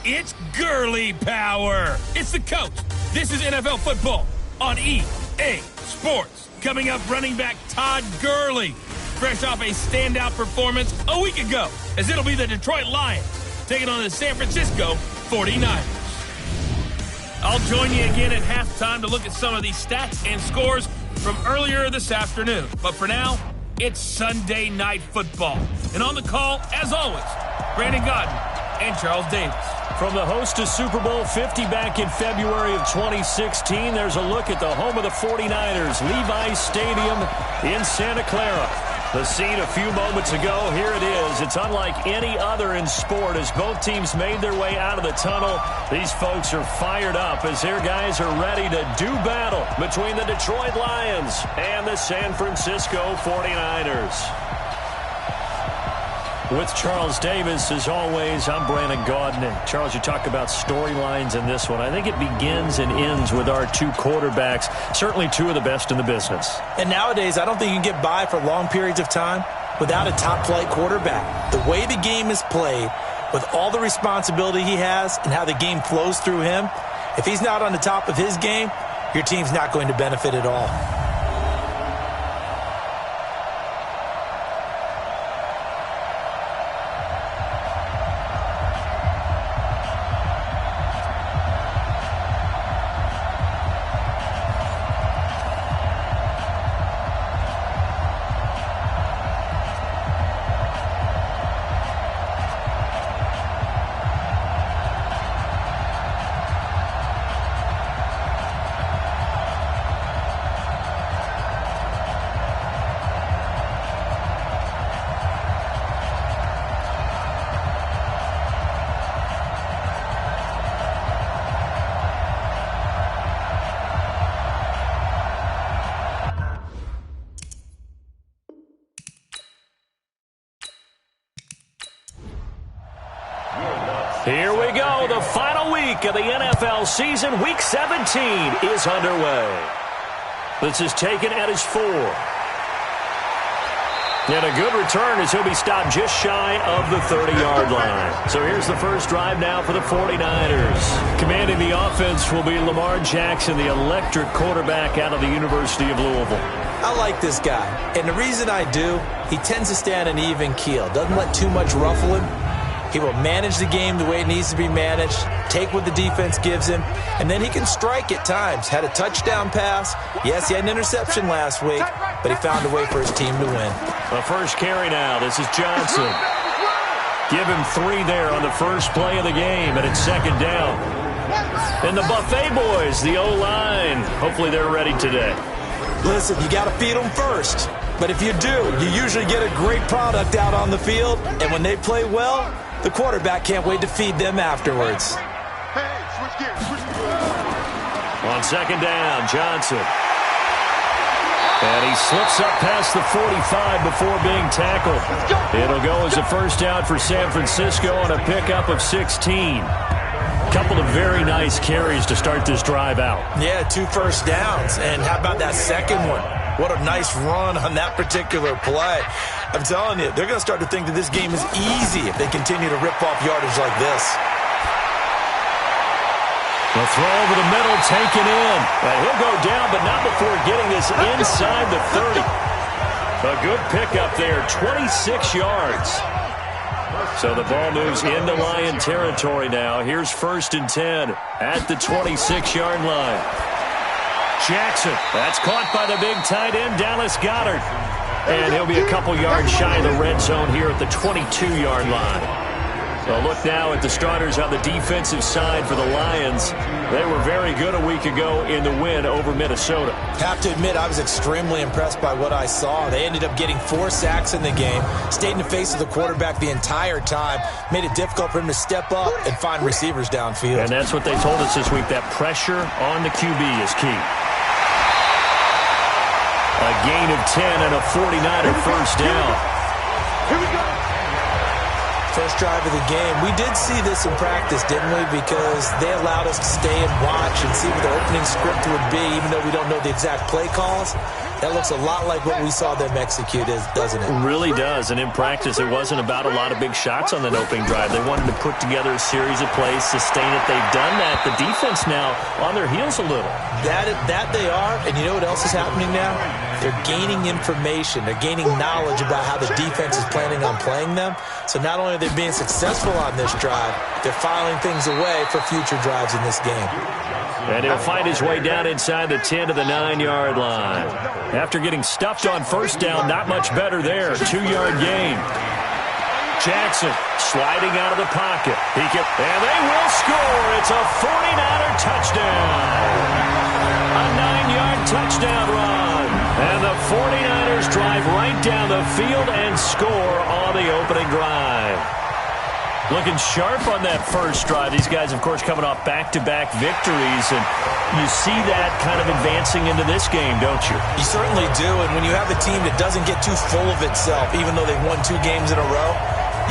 It's girly power. It's the coach. This is NFL football on EA Sports. Coming up, running back Todd Gurley, fresh off a standout performance a week ago, as it'll be the Detroit Lions taking on the San Francisco 49ers. I'll join you again at halftime to look at some of these stats and scores from earlier this afternoon. But for now, it's Sunday Night Football. And on the call, as always, Brandon Godden and Charles Davis. From the host to Super Bowl 50 back in February of 2016, there's a look at the home of the 49ers, Levi's Stadium in Santa Clara. The scene a few moments ago, here it is. It's unlike any other in sport as both teams made their way out of the tunnel. These folks are fired up as their guys are ready to do battle between the Detroit Lions and the San Francisco 49ers. With Charles Davis, as always, I'm Brandon Gaudin. And Charles, you talk about storylines in this one. I think it begins and ends with our two quarterbacks, certainly two of the best in the business. And nowadays, I don't think you can get by for long periods of time without a top-flight quarterback. The way the game is played, with all the responsibility he has and how the game flows through him, if he's not on the top of his game, your team's not going to benefit at all. Here we go. The final week of the NFL season. Week 17 is underway. This is taken at his 4. And a good return as he'll be stopped just shy of the 30-yard line. So here's the first drive now for the 49ers. Commanding the offense will be Lamar Jackson, the electric quarterback out of the University of Louisville. I like this guy. And the reason I do, he tends to stand an even keel. Doesn't let too much ruffle him. He will manage the game the way it needs to be managed, take what the defense gives him, and then he can strike at times. Had a touchdown pass. Yes, he had an interception last week, but he found a way for his team to win. The first carry now. This is Johnson. Give him 3 there on the first play of the game, and it's second down. And the Buffet boys, the O-line, hopefully they're ready today. Listen, you got to feed them first. But if you do, you usually get a great product out on the field, and when they play well, the quarterback can't wait to feed them afterwards. On second down, Johnson. And he slips up past the 45 before being tackled. It'll go as a first down for San Francisco on a pickup of 16. Couple of very nice carries to start this drive out. Yeah, 2 first downs. And how about that second one? What a nice run on that particular play. I'm telling you, they're going to start to think that this game is easy if they continue to rip off yardage like this. The throw over the middle, taken in. And he'll go down, but not before getting this inside the 30. A good pickup there, 26 yards. So the ball moves into Lion territory now. Here's 1st and 10 at the 26-yard line. Jackson, that's caught by the big tight end, Dallas Goedert. And he'll be a couple yards shy of the red zone here at the 22-yard line. A look now at the starters on the defensive side for the Lions. They were very good a week ago in the win over Minnesota. Have to admit, I was extremely impressed by what I saw. They ended up getting 4 sacks in the game, stayed in the face of the quarterback the entire time, made it difficult for him to step up and find receivers downfield. And that's what they told us this week, that pressure on the QB is key. A gain of 10 and a 49er first down. Here we go. First drive of the game. We did see this in practice, didn't we? Because they allowed us to stay and watch and see what the opening script would be, even though we don't know the exact play calls. That looks a lot like what we saw them execute, doesn't it? It really does. And in practice, it wasn't about a lot of big shots on that opening drive. They wanted to put together a series of plays, sustain it. They've done that. The defense now on their heels a little. That they are. And you know what else is happening now? They're gaining information. They're gaining knowledge about how the defense is planning on playing them. So not only are they being successful on this drive, they're filing things away for future drives in this game. And he'll find his way down inside the 10 to the 9-yard line. After getting stuffed on first down, not much better there. 2-yard gain. Jackson sliding out of the pocket. And they will score. It's a 49er touchdown. A 9-yard touchdown run. And the 49ers drive right down the field and score on the opening drive. Looking sharp on that first drive. These guys, of course, coming off back-to-back victories, and you see that kind of advancing into this game, don't you? You certainly do, and when you have a team that doesn't get too full of itself, even though they've won 2 games in a row,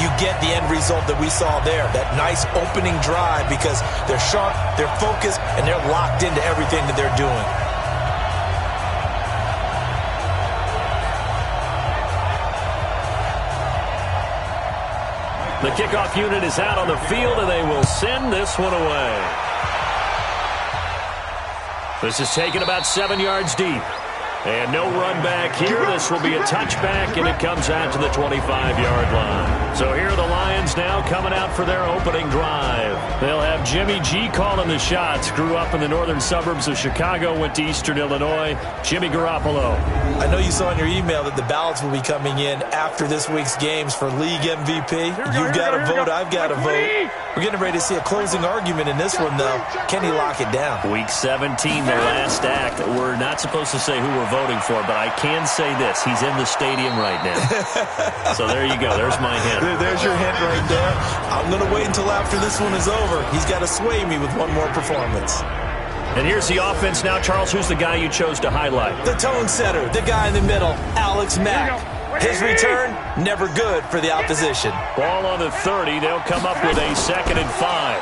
you get the end result that we saw there, that nice opening drive, because they're sharp, they're focused, and they're locked into everything that they're doing. The kickoff unit is out on the field, and they will send this one away. This is taken about 7 yards deep. And no run back here. This will be a touchback, and it comes out to the 25-yard line. So here are the Lions now coming out for their opening drive. They'll have Jimmy G calling the shots. Grew up in the northern suburbs of Chicago, went to Eastern Illinois. Jimmy Garoppolo. I know you saw in your email that the ballots will be coming in after this week's games for league MVP. You've got to vote. I've got to vote. We're getting ready to see a closing argument in this one, though. Can he lock it down? Week 17, the last act. We're not supposed to say who we're voting for, but I can say this. He's in the stadium right now. So there you go. There's my hint. There's your hint right there. I'm going to wait until after this one is over. He's got to sway me with one more performance. And here's the offense now. Charles, who's the guy you chose to highlight? The tone setter, the guy in the middle, Alex Mack. His return, never good for the opposition. Ball on the 30. They'll come up with a 2nd and 5.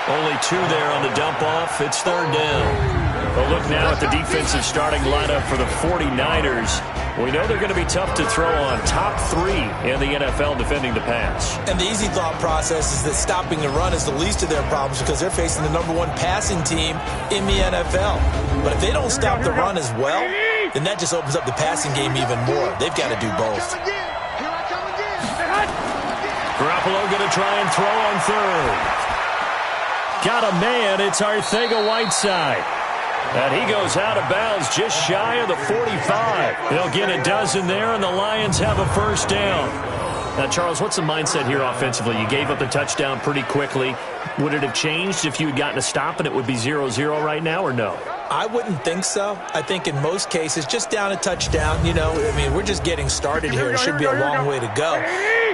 Only 2 there on the dump off. It's 3rd down. But look now at the defensive starting lineup for the 49ers. We know they're going to be tough to throw on. Top 3 in the NFL defending the pass. And the easy thought process is that stopping the run is the least of their problems because they're facing the #1 passing team in the NFL. But if they don't stop the run as well, then that just opens up the passing game even more. They've got to do both. Garoppolo going to try and throw on 3rd. Got a man. It's Arcega-Whiteside. And he goes out of bounds just shy of the 45. He'll get a dozen there, and the Lions have a 1st down. Now, Charles, what's the mindset here offensively? You gave up the touchdown pretty quickly. Would it have changed if you had gotten a stop and it would be 0-0 right now, or no? I wouldn't think so. I think in most cases, just down a touchdown, you know, I mean, we're just getting started here. It should be a long way to go.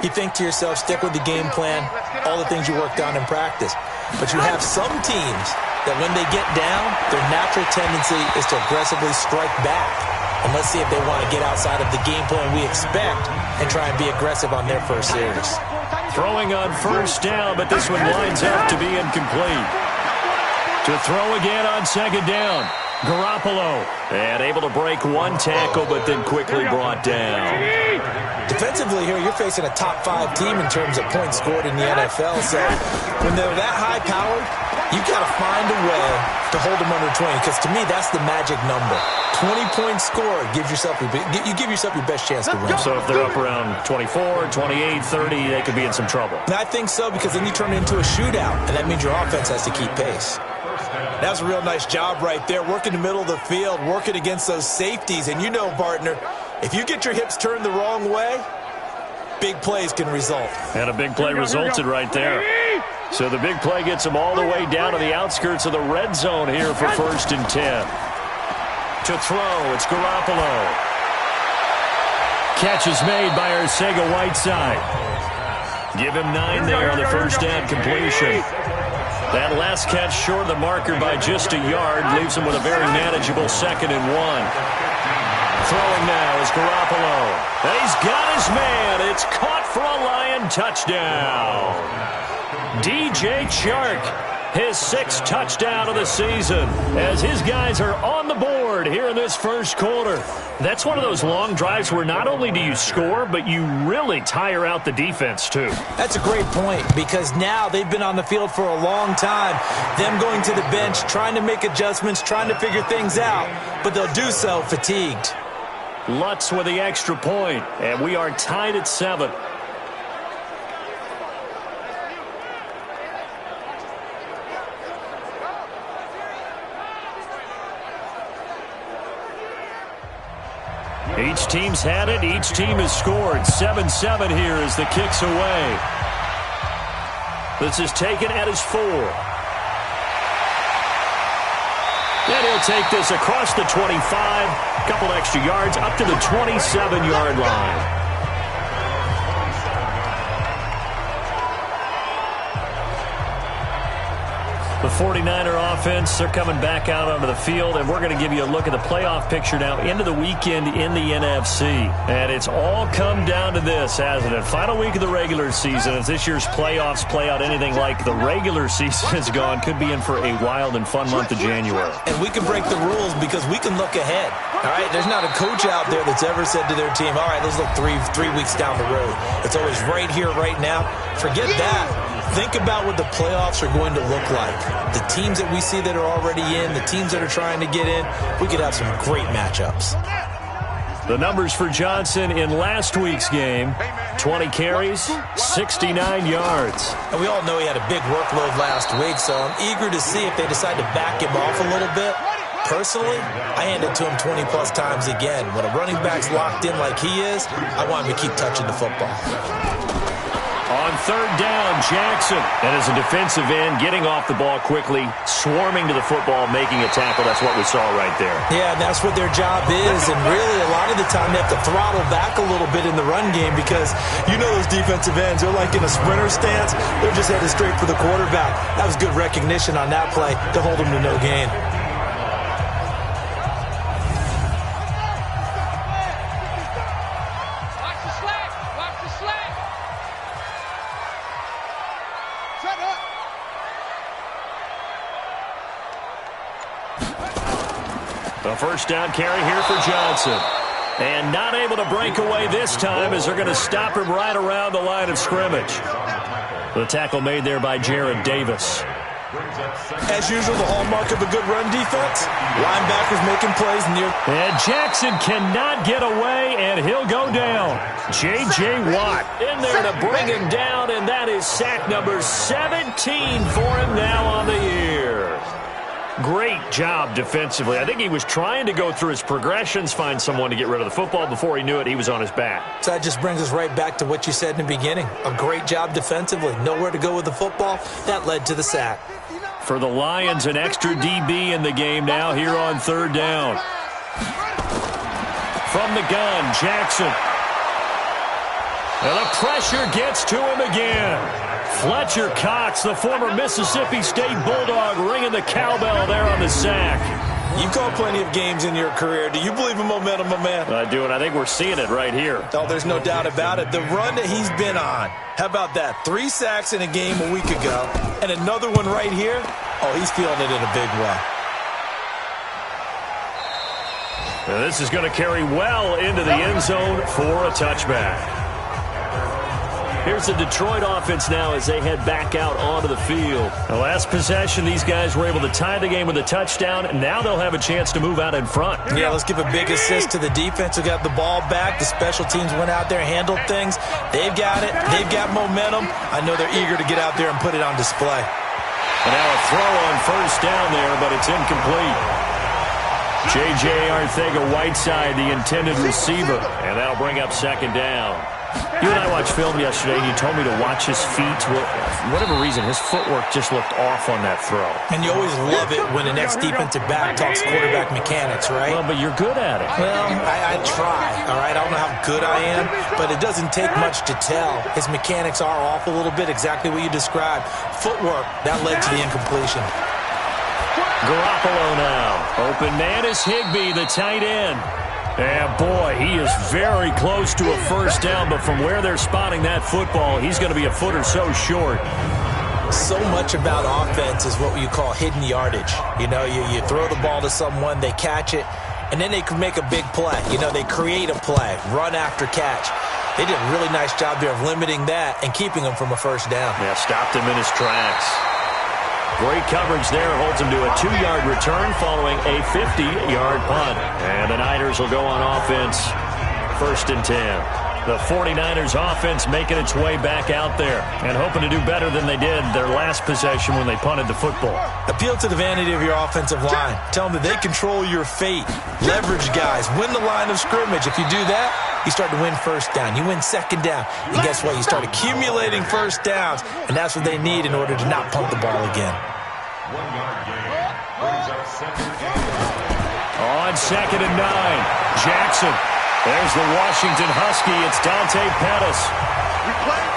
You think to yourself, stick with the game plan, all the things you worked on in practice. But you have some teams that when they get down, their natural tendency is to aggressively strike back. And let's see if they want to get outside of the game plan we expect and try and be aggressive on their first series. Throwing on 1st down, but this one lines up to be incomplete. To throw again on 2nd down. Garoppolo. And able to break 1 tackle, but then quickly brought down. Defensively here, you're facing a top 5 team in terms of points scored in the NFL. So when they're that high-powered, you've got to find a way to hold them under 20. Because to me, that's the magic number. 20 points scored gives yourself you give yourself your best chance to win. So if they're up around 24, 28, 30, they could be in some trouble. And I think so, because then you turn it into a shootout, and that means your offense has to keep pace. That was a real nice job right there, working the middle of the field, working against those safeties. And you know, partner, if you get your hips turned the wrong way, big plays can result. And a big play resulted right there. So the big play gets them all the way down to the outskirts of the red zone here for 1st and 10. To throw, it's Garoppolo. Catch is made by Arcega-Whiteside. Give him 9 there on the 1st down completion. That last catch short of the marker by just a yard leaves him with a very manageable 2nd and 1. throwing now is Garoppolo. And he's got his man. It's caught for a Lion touchdown. DJ Chark, his 6th touchdown of the season, as his guys are on the board here in this first quarter. That's one of those long drives where not only do you score, but you really tire out the defense, too. That's a great point, because now they've been on the field for a long time. Them going to the bench, trying to make adjustments, trying to figure things out, but they'll do so fatigued. Lutz with the extra point, and we are tied at 7. Each team's had it. Each team has scored. 7-7 here as the kick's away. This is taken at his 4. And he'll take this across the 25. Couple extra yards up to the 27-yard line. The 49er offense, they're coming back out onto the field, and we're going to give you a look at the playoff picture now into the weekend in the NFC. And it's all come down to this, hasn't it? Final week of the regular season. As this year's playoffs play out anything like the regular season has gone, could be in for a wild and fun month of January. And we can break the rules because we can look ahead. All right, there's not a coach out there that's ever said to their team, all right, let's look three weeks down the road. It's always right here, right now. Forget that. Think about what the playoffs are going to look like. The teams that we see that are already in, the teams that are trying to get in, we could have some great matchups. The numbers for Johnson in last week's game: 20 carries, 69 yards. And we all know he had a big workload last week, so I'm eager to see if they decide to back him off a little bit. Personally, I hand it to him 20-plus times again. When a running back's locked in like he is, I want him to keep touching the football. On 3rd down, Jackson. And as a defensive end, getting off the ball quickly, swarming to the football, making a tackle. That's what we saw right there. Yeah, and that's what their job is. And really, a lot of the time, they have to throttle back a little bit in the run game because you know those defensive ends, they're like in a sprinter stance. They're just headed straight for the quarterback. That was good recognition on that play to hold them to no gain. The first down carry here for Johnson. And not able to break away this time as they're going to stop him right around the line of scrimmage. The tackle made there by Jared Davis. As usual, the hallmark of a good run defense, linebackers making plays near. And Jackson cannot get away, and he'll go down. J.J. Watt in there to bring him down, and that is sack number 17 for him now on the year. Great job defensively. I think he was trying to go through his progressions, find someone to get rid of the football. Before he knew it, he was on his back. So that just brings us right back to what you said in the beginning. A great job defensively. Nowhere to go with the football. That led to the sack. For the Lions, an extra DB in the game now here on 3rd down. From the gun, Jackson. And the pressure gets to him again. Fletcher Cox, the former Mississippi State Bulldog, ringing the cowbell there on the sack. You've called plenty of games in your career. Do you believe in momentum, my man? I do, and I think we're seeing it right here. Oh, there's no doubt about it. The run that he's been on. How about that? 3 sacks in a game a week ago, and another one right here. Oh, he's feeling it in a big way. Now this is going to carry well into the end zone for a touchback. Here's the Detroit offense now as they head back out onto the field. The last possession, these guys were able to tie the game with a touchdown, and now they'll have a chance to move out in front. Yeah, let's give a big assist to the defense who got the ball back. The special teams went out there and handled things. They've got it. They've got momentum. I know they're eager to get out there and put it on display. And now a throw on 1st down there, but it's incomplete. J.J. Arcega-Whiteside, the intended receiver, and that'll bring up 2nd down. You and I watched film yesterday, and you told me to watch his feet. For whatever reason, his footwork just looked off on that throw. And you always love it when the next defensive back talks quarterback mechanics, right? Well, but you're good at it. Well, I try, all right? I don't know how good I am, but it doesn't take much to tell. His mechanics are off a little bit, exactly what you described. Footwork, that led to the incompletion. Garoppolo now. Open man is Higbee, the tight end. And boy, he is very close to a first down, but from where they're spotting that football, he's going to be a foot or so short. So much about offense is what you call hidden yardage. You know, you throw the ball to someone, they catch it, and then they can make a big play. You know, they create a play, run after catch. They did a really nice job there of limiting that and keeping him from a first down. Yeah, stopped him in his tracks. Great coverage there, holds him to a 2-yard return following a 50-yard punt. And the Niners will go on offense, 1st and 10. The 49ers offense making its way back out there and hoping to do better than they did their last possession when they punted the football. Appeal to the vanity of your offensive line. Tell them that they control your fate. Leverage guys. Win the line of scrimmage. If you do that, you start to win first down. You win second down. And guess what? You start accumulating first downs, and that's what they need in order to not punt the ball again. On 2nd and 9, Jackson. There's the Washington Husky. It's Dante Pettis.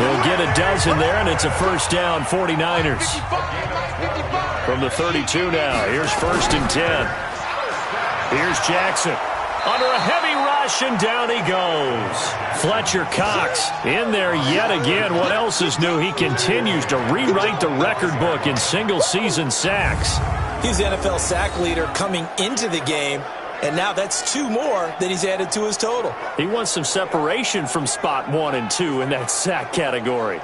He'll get a dozen there, and it's a first down, 49ers. From the 32 now, here's 1st and 10. Here's Jackson. Under a heavy rush, and down he goes. Fletcher Cox in there yet again. What else is new? He continues to rewrite the record book in single-season sacks. He's the NFL sack leader coming into the game. And now that's 2 more that he's added to his total. He wants some separation from spot 1 and 2 in that sack category.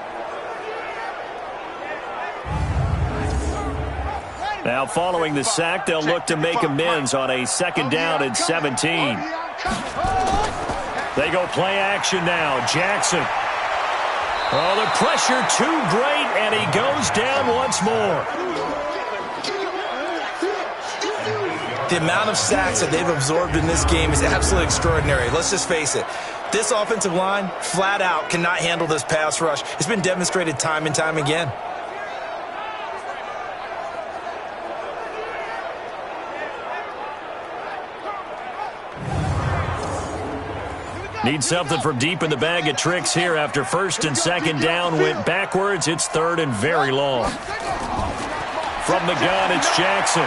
Now following the sack, they'll look to make amends on a 2nd down and 17. They go play action now. Jackson. Oh, the pressure too great, and he goes down once more. The amount of sacks that they've absorbed in this game is absolutely extraordinary. Let's just face it. This offensive line, flat out, cannot handle this pass rush. It's been demonstrated time and time again. Need something from deep in the bag of tricks here after 1st and 2nd down went backwards. It's 3rd and very long. From the gun, it's Jackson.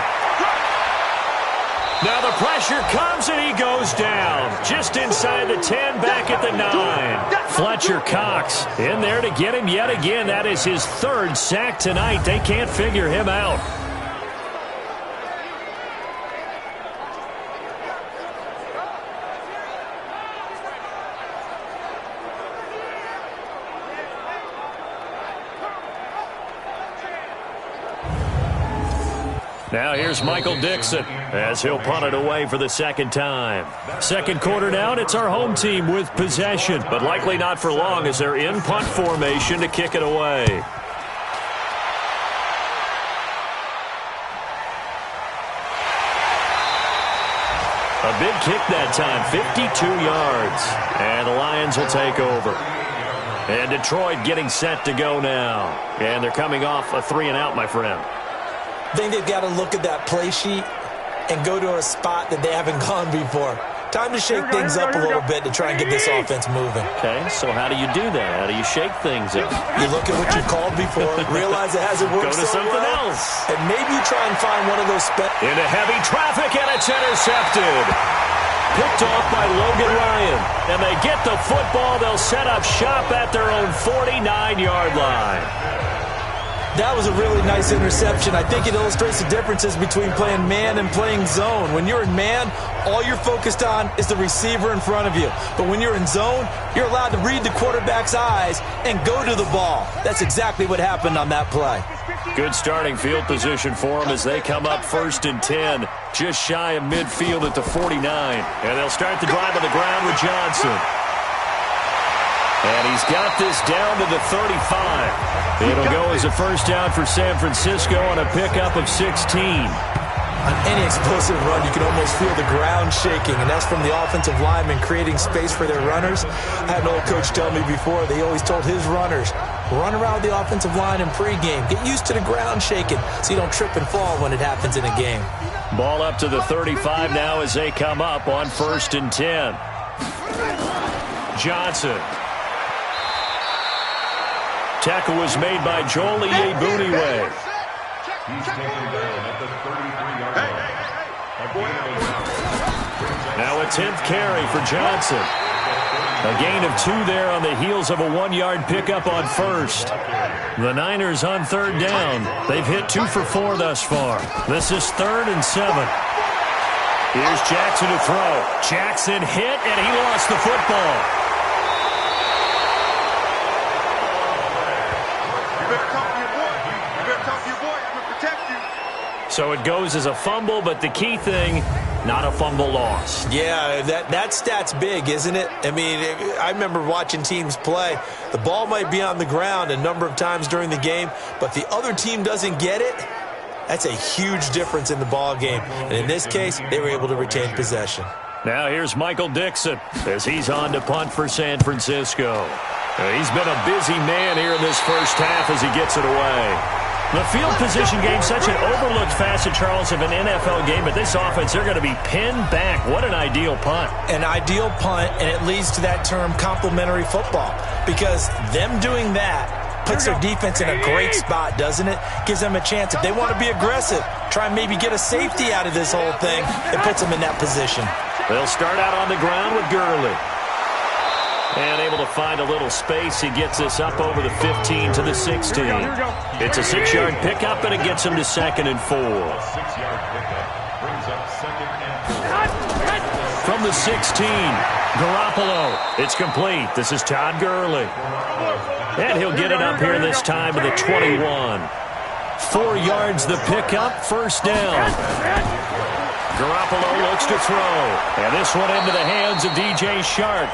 Now the pressure comes, and he goes down. Just inside the 10, back at the 9. Fletcher Cox in there to get him yet again. That is his 3rd sack tonight. They can't figure him out. Now here's Michael Dixon as he'll punt it away for the 2nd time. 2nd quarter down, it's our home team with possession, but likely not for long as they're in punt formation to kick it away. A big kick that time, 52 yards, and the Lions will take over. And Detroit getting set to go now, and they're coming off a 3-and-out, my friend. I think they've got to look at that play sheet and go to a spot that they haven't gone before. Time to shake things up a little bit to try and get this offense moving. Okay, so how do you do that? How do you shake things up? You look at what you called before, realize it hasn't worked so well. Go to something else. And maybe you try and find one of those into heavy traffic, and it's intercepted. Picked off by Logan Ryan. And they get the football. They'll set up shop at their own 49-yard line. That was a really nice interception. I think it illustrates the differences between playing man and playing zone. When you're in man, all you're focused on is the receiver in front of you. But when you're in zone, you're allowed to read the quarterback's eyes and go to the ball. That's exactly what happened on that play. Good starting field position for them as they come up 1st and 10, just shy of midfield at the 49. And they'll start the drive on the ground with Johnson. And he's got this down to the 35. It'll go as a first down for San Francisco on a pickup of 16. On any explosive run, you can almost feel the ground shaking, and that's from the offensive linemen creating space for their runners. I had an old coach tell me before, they always told his runners, run around the offensive line in pregame. Get used to the ground shaking so you don't trip and fall when it happens in a game. Ball up to the 35 now as they come up on 1st and 10. Johnson. Tackle was made by Joel Iyiegbuniwe. Now a 10th carry for Johnson. A gain of 2 there on the heels of a 1-yard pickup on first. The Niners on third down. They've hit 2 for 4 thus far. This is 3rd and 7. Here's Jackson to throw. Jackson hit, and he lost the football. You better talk to your boy. You better talk to your boy. I'm going to protect you. So it goes as a fumble, but the key thing, not a fumble loss. Yeah, that stat's big, isn't it? I mean, I remember watching teams play. The ball might be on the ground a number of times during the game, but the other team doesn't get it. That's a huge difference in the ball game. And in this case, they were able to retain possession. Now here's Michael Dixon as he's on to punt for San Francisco. He's been a busy man here in this first half as he gets it away. The field position game, such an overlooked facet, Charles, of an NFL game, but this offense, they're going to be pinned back. What an ideal punt. An ideal punt, and it leads to that term complementary football, because them doing that puts their defense in a great spot, doesn't it? Gives them a chance. If they want to be aggressive, try and maybe get a safety out of this whole thing, it puts them in that position. They'll start out on the ground with Gurley. And able to find a little space. He gets this up over the 15 to the 16. It's a 6-yard pickup, and it gets him to 2nd and 4. From the 16, Garoppolo. It's complete. This is Todd Gurley. And he'll get it up here this time to the 21. 4 yards the pickup, first down. Garoppolo looks to throw. And this one into the hands of DJ Shark.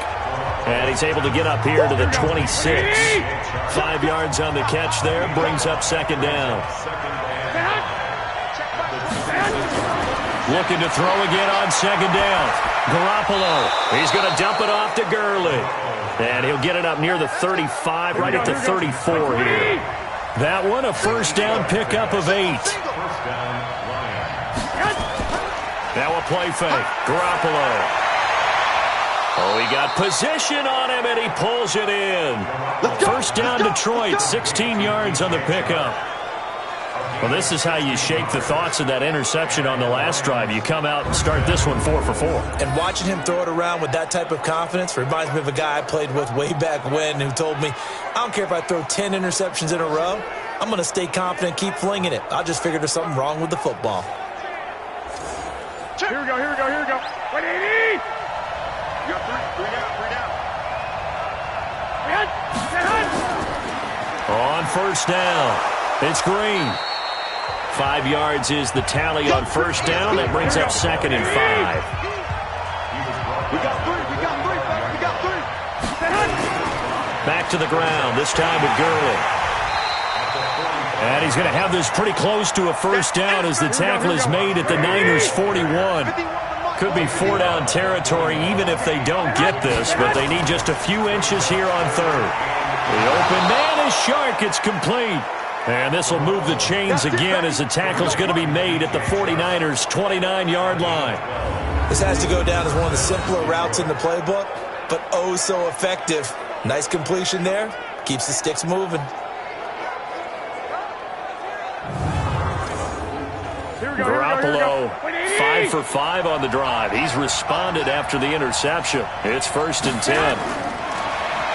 And he's able to get up here to the 26. 5 yards on the catch there, brings up 2nd down. Looking to throw again on 2nd down. Garoppolo, he's going to dump it off to Gurley. And he'll get it up near the 35, right at the 34 here. That one, a first down pickup of 8. Now a play fake. Garoppolo. Oh, he got position on him, and he pulls it in. First down, Detroit, 16 yards on the pickup. Well, this is how you shake the thoughts of that interception on the last drive. You come out and start this one 4 for 4. And watching him throw it around with that type of confidence reminds me of a guy I played with way back when who told me, I don't care if I throw 10 interceptions in a row. I'm going to stay confident, keep flinging it. I just figured there's something wrong with the football. Here we go. 180. You got 3 down. On first down, it's Green. 5 yards is the tally on first down. That brings up 2nd and 5. We got 3. Back to the ground, this time with Gurley. And he's going to have this pretty close to a first down as the tackle is made at the Niners' 41. Could be 4-down territory even if they don't get this, but they need just a few inches here on third. The open man is Shark. It's complete. And this will move the chains again as the tackle's going to be made at the 49ers' 29-yard line. This has to go down as one of the simpler routes in the playbook, but oh so effective. Nice completion there. Keeps the sticks moving. Garoppolo, 5 for 5 on the drive. He's responded after the interception. It's 1st and 10.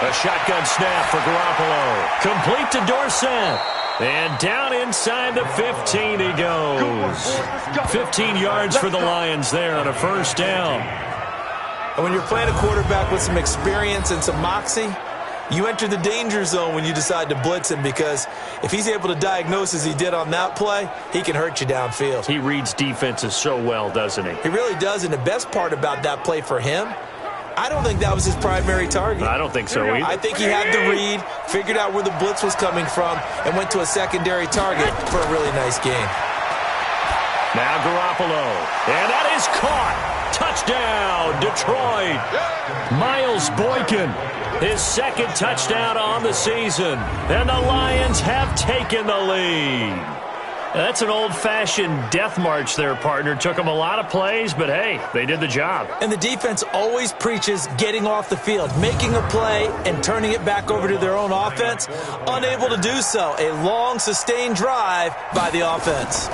A shotgun snap for Garoppolo. Complete to Dorsett. And down inside the 15 he goes. 15 yards for the Lions there on a first down. And when you're playing a quarterback with some experience and some moxie, you enter the danger zone when you decide to blitz him, because if he's able to diagnose as he did on that play, he can hurt you downfield. He reads defenses so well, doesn't he? He really does, and the best part about that play for him, I don't think that was his primary target. I don't think so either. I think he had the read, figured out where the blitz was coming from, and went to a secondary target for a really nice game. Now Garoppolo, and that is caught. Touchdown, Detroit. Miles Boykin, his 2nd touchdown on the season, and the Lions have taken the lead. That's an old-fashioned death march there, partner. Took them a lot of plays, but hey, they did the job. And the defense always preaches getting off the field, making a play, and turning it back over to their own offense. Unable to do so. A long, sustained drive by the offense.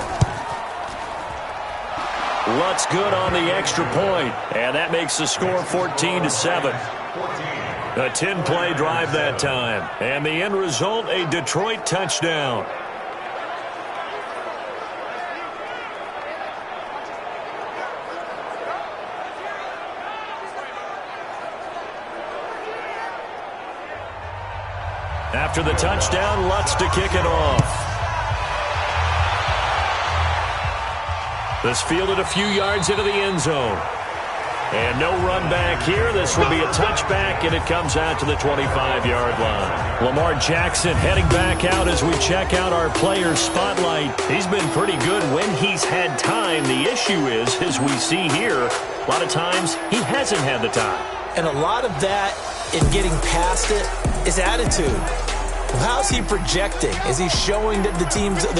Lutz good on the extra point, and that makes the score 14-7. A 10-play drive that time, and the end result, a Detroit touchdown. After the touchdown, Lutz to kick it off. This fielded a few yards into the end zone. And no run back here. This will be a touchback, and it comes out to the 25-yard line. Lamar Jackson heading back out as we check out our player spotlight. He's been pretty good when he's had time. The issue is, as we see here, a lot of times he hasn't had the time. And a lot of that in getting past it is attitude. How's he projecting? Is he showing that the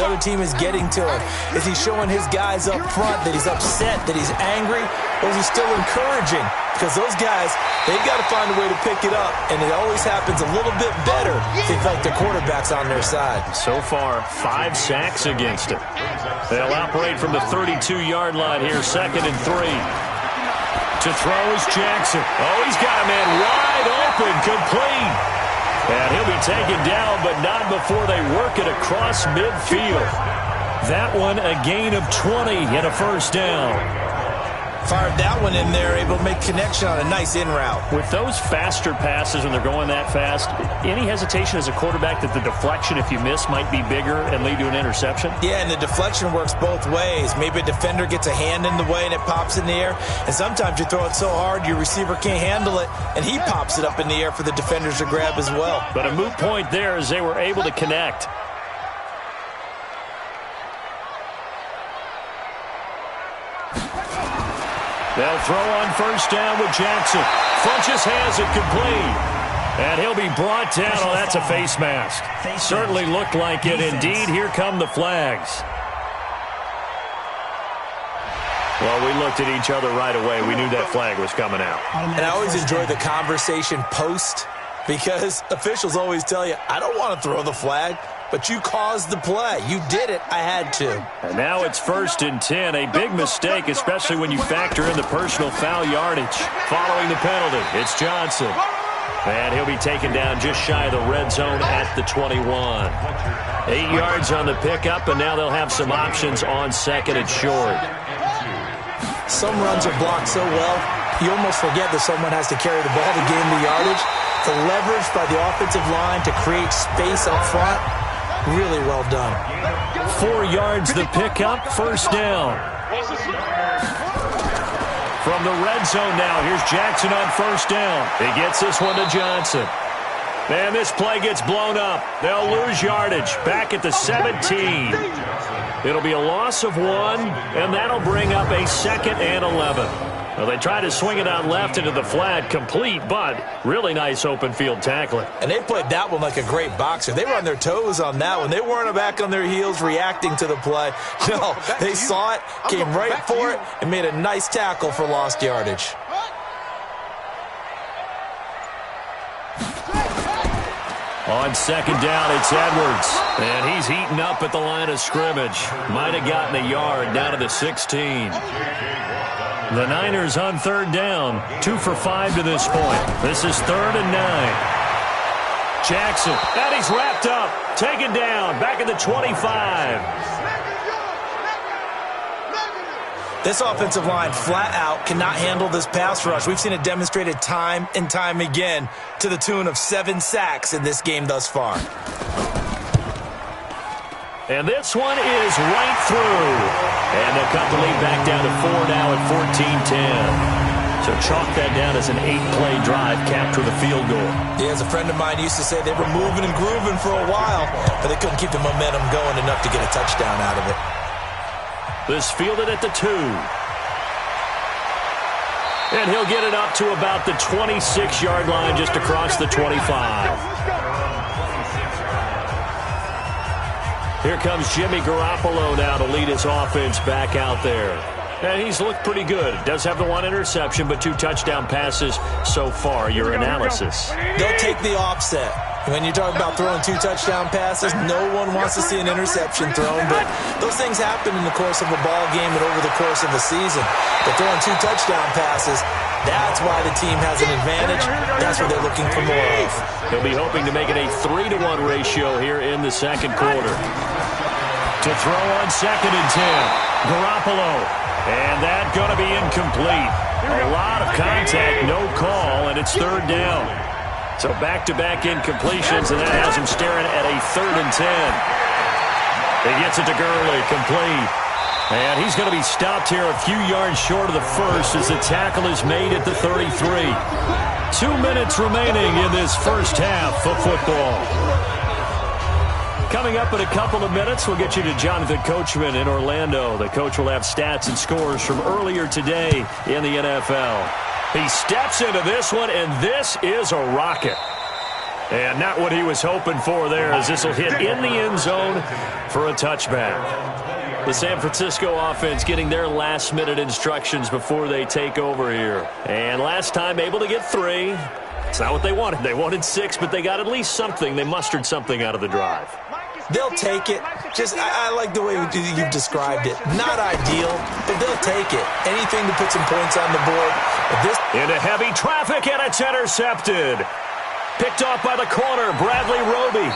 other team is getting to him? Is he showing his guys up front that he's upset, that he's angry? Or is he still encouraging? Because those guys, they've got to find a way to pick it up. And it always happens a little bit better if they feel like their quarterback's on their side. So far, 5 sacks against him. They'll operate from the 32-yard line here, 2nd and 3. To throw is Jackson. Oh, he's got a man wide open, complete. And he'll be taken down, but not before they work it across midfield. That one, a gain of 20 and a first down. Fired that one in there, able to make connection on a nice in route. With those faster passes when they're going that fast, any hesitation as a quarterback that the deflection, if you miss, might be bigger and lead to an interception? Yeah, and the deflection works both ways. Maybe a defender gets a hand in the way and it pops in the air. And sometimes you throw it so hard your receiver can't handle it, and he pops it up in the air for the defenders to grab as well. But a moot point there as they were able to connect. They'll throw on first down with Jackson. Funches has it complete. And he'll be brought down. Oh, that's a face mask. Certainly looked like it. Indeed, here come the flags. Well, we looked at each other right away. We knew that flag was coming out. And I always enjoy the conversation post, because officials always tell you, I don't want to throw the flag, but you caused the play. You did it. I had to. And now it's 1st and 10. A big mistake, especially when you factor in the personal foul yardage. Following the penalty, it's Johnson. And he'll be taken down just shy of the red zone at the 21. 8 yards on the pickup, and now they'll have some options on 2nd and short. Some runs are blocked so well, you almost forget that someone has to carry the ball to gain the yardage. The leverage by the offensive line to create space up front, really well done. 4 yards the pickup, first down. From the red zone now, here's Jackson on first down. He gets this one to Johnson. And this play gets blown up. They'll lose yardage back at the 17. It'll be a loss of 1, and that'll bring up a 2nd and 11. Well, they try to swing it out left into the flat, complete, but really nice open field tackling. And they played that one like a great boxer. They were on their toes on that one. They weren't back on their heels reacting to the play. No, they saw it, came right for it, and made a nice tackle for lost yardage. On 2nd down, it's Edwards. And he's heating up at the line of scrimmage. Might have gotten a yard down to the 16. The Niners on 3rd down. 2 for 5 to this point. This is 3rd and 9. Jackson, and he's wrapped up. Taken down, back at the 25. This offensive line flat out cannot handle this pass rush. We've seen it demonstrated time and time again to the tune of 7 sacks in this game thus far. And this one is right through. And they'll cut the lead back down to 4 now at 14-10. So chalk that down as an 8-play drive capped with a field goal. Yeah, as a friend of mine used to say, they were moving and grooving for a while, but they couldn't keep the momentum going enough to get a touchdown out of it. This fielded at the 2. And he'll get it up to about the 26-yard line just across the 25. Here comes Jimmy Garoppolo now to lead his offense back out there. And he's looked pretty good. Does have the 1 interception, but 2 touchdown passes so far. Your analysis. They'll take the offset. When you talk about throwing 2 touchdown passes, no one wants to see an interception thrown, but those things happen in the course of a ball game and over the course of a season. But throwing 2 touchdown passes, that's why the team has an advantage. That's what they're looking for more of. He'll be hoping to make it a 3-1 ratio here in the second quarter. To throw on 2nd and 10, Garoppolo. And that's going to be incomplete. A lot of contact, no call, and it's 3rd down. So back-to-back incompletions, and that has him staring at a 3rd and 10. He gets it to Gurley, complete. And he's going to be stopped here a few yards short of the first as the tackle is made at the 33. 2 minutes remaining in this first half of football. Coming up in a couple of minutes, we'll get you to Jonathan Coachman in Orlando. The coach will have stats and scores from earlier today in the NFL. He steps into this one, and this is a rocket. And not what he was hoping for there, as this will hit in the end zone for a touchback. The San Francisco offense getting their last-minute instructions before they take over here. And last time able to get 3. It's not what they wanted. They wanted 6, but they got at least something. They mustered something out of the drive. They'll take it. I like the way you've described it. Not ideal, but they'll take it. Anything to put some points on the board. Into heavy traffic, and it's intercepted. Picked off by the corner, Bradley Roby.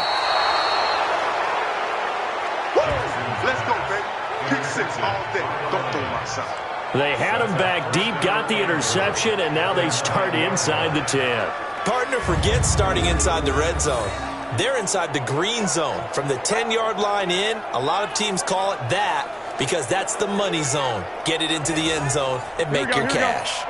Let's go, baby. Pick 6 all day. Don't throw my side. They had him back deep, got the interception, and now they start inside the 10. Partner forgets starting inside the red zone. They're inside the green zone. From the 10-yard line in, a lot of teams call it that because that's the money zone. Get it into the end zone and make your cash.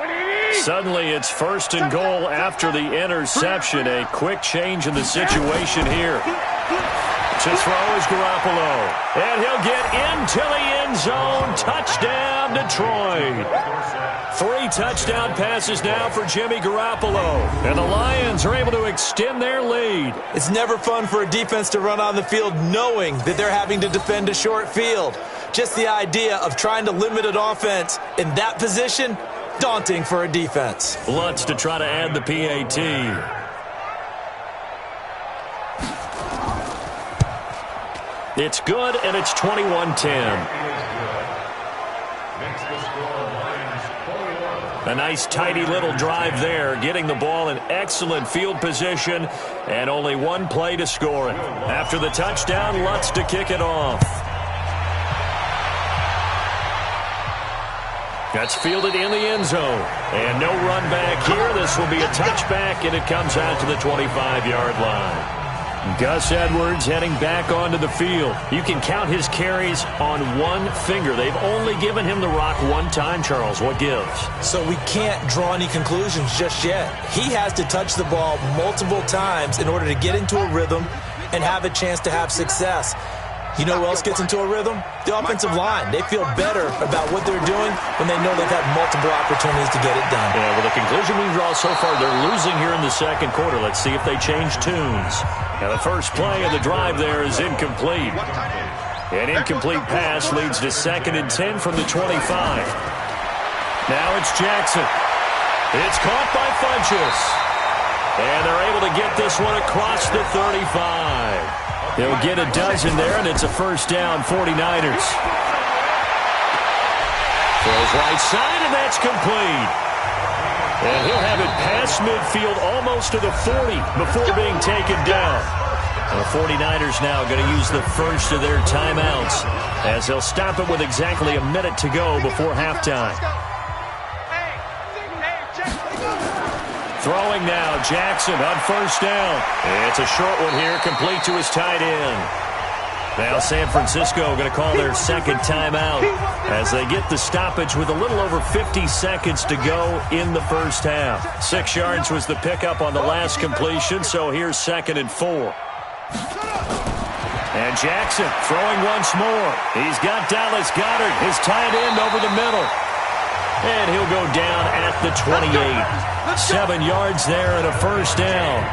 Suddenly it's 1st and goal after the interception. A quick change in the situation here. To throw is Garoppolo. And he'll get into the end zone. Touchdown, Detroit. 3 touchdown passes now for Jimmy Garoppolo. And the Lions are able to extend their lead. It's never fun for a defense to run on the field knowing that they're having to defend a short field. Just the idea of trying to limit an offense in that position, daunting for a defense. Lutz to try to add the PAT. It's good, and it's 21-10. A nice, tidy little drive there, getting the ball in excellent field position, and only 1 play to score it. After the touchdown, Lutz to kick it off. That's fielded in the end zone. And no run back here. This will be a touchback, and it comes out to the 25-yard line. Gus Edwards heading back onto the field. You can count his carries on 1 finger. They've only given him the rock 1 time, Charles. What gives? So we can't draw any conclusions just yet. He has to touch the ball multiple times in order to get into a rhythm and have a chance to have success. You know who else gets into a rhythm? The offensive line. They feel better about what they're doing when they know they've had multiple opportunities to get it done. Yeah, well, the conclusion we draw so far, they're losing here in the second quarter. Let's see if they change tunes. Now, the first play of the drive there is incomplete. An incomplete pass leads to 2nd and 10 from the 25. Now it's Jackson. It's caught by Funchess. And they're able to get this one across the 35. They'll get a dozen there, and it's a first down, 49ers. Throws right side, and that's complete. And he'll have it past midfield almost to the 40 before being taken down. The 49ers now going to use the first of their timeouts as they'll stop it with exactly a minute to go before halftime. Throwing now, Jackson on first down. It's a short one here, complete to his tight end. Now San Francisco going to call their second timeout as they get the stoppage with a little over 50 seconds to go in the first half. 6 yards was the pickup on the last completion, so here's 2nd and 4. And Jackson throwing once more. He's got Dallas Goedert, his tight end, over the middle. And he'll go down at the 28. 7 yards there and a first down.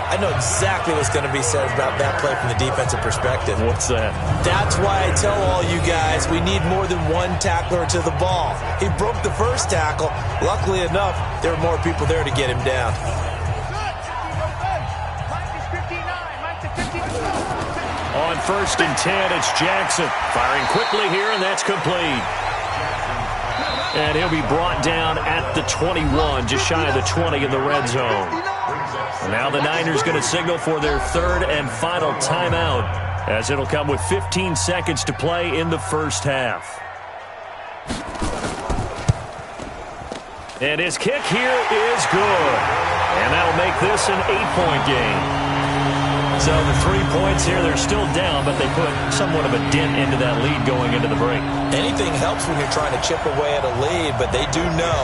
I know exactly what's going to be said about that play from the defensive perspective. What's that? That's why I tell all you guys we need more than 1 tackler to the ball. He broke the first tackle. Luckily enough, there were more people there to get him down. 1st and 10. It's Jackson firing quickly here, and that's complete. And he'll be brought down at the 21, just shy of the 20 in the red zone. And now the Niners going to signal for their 3rd and final timeout, as it'll come with 15 seconds to play in the first half. And his kick here is good. And that'll make this an 8-point game. So the 3 points here, they're still down, but they put somewhat of a dent into that lead going into the break. Anything helps when you're trying to chip away at a lead, but they do know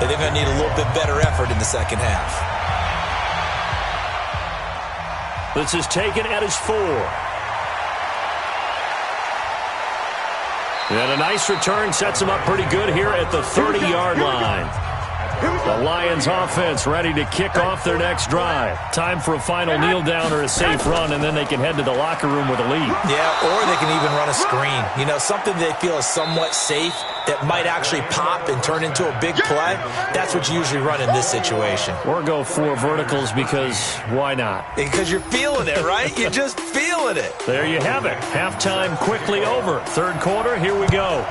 that they're going to need a little bit better effort in the second half. This is taken at his 4. And a nice return sets him up pretty good here at the 30-yard line. The Lions offense ready to kick off their next drive. Time for a final kneel down or a safe run, and then they can head to the locker room with a lead. Yeah, or they can even run a screen. You know, something they feel is somewhat safe that might actually pop and turn into a big play. That's what you usually run in this situation. Or go 4 verticals because why not? Because you're feeling it, right? You're just feeling it. There you have it. Halftime quickly over. 3rd quarter, here we go.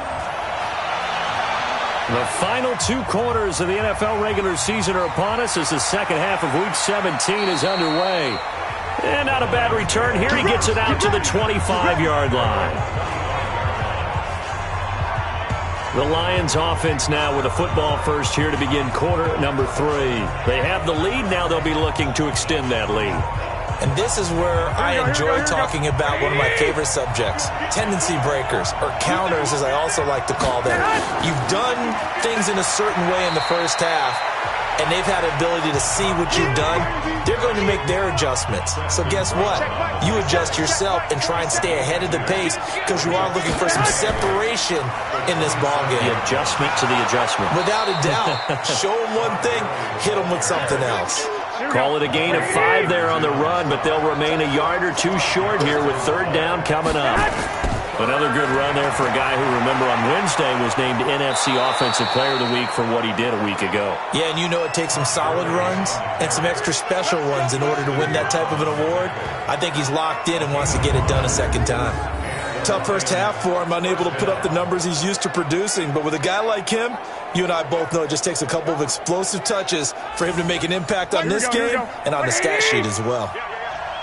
The final 2 quarters of the NFL regular season are upon us as the second half of Week 17 is underway. And not a bad return here. He gets it out to the 25-yard line. The Lions offense now with a football first here to begin quarter number 3. They have the lead. Now they'll be looking to extend that lead. And this is where I enjoy talking about one of my favorite subjects, tendency breakers, or counters as I also like to call them. You've done things in a certain way in the first half, and they've had the ability to see what you've done. They're going to make their adjustments. So guess what? You adjust yourself and try and stay ahead of the pace because you are looking for some separation in this ballgame. The adjustment to the adjustment. Without a doubt. Show them one thing, hit them with something else. Call it a gain of 5 there on the run, but they'll remain a yard or 2 short here with 3rd down coming up. Another good run there for a guy who, remember, on Wednesday was named NFC Offensive Player of the Week for what he did a week ago. Yeah, and you know it takes some solid runs and some extra special ones in order to win that type of an award. I think he's locked in and wants to get it done a second time. Tough first half for him, unable to put up the numbers he's used to producing. But with a guy like him, you and I both know it just takes a couple of explosive touches for him to make an impact on this game and on the stat sheet as well.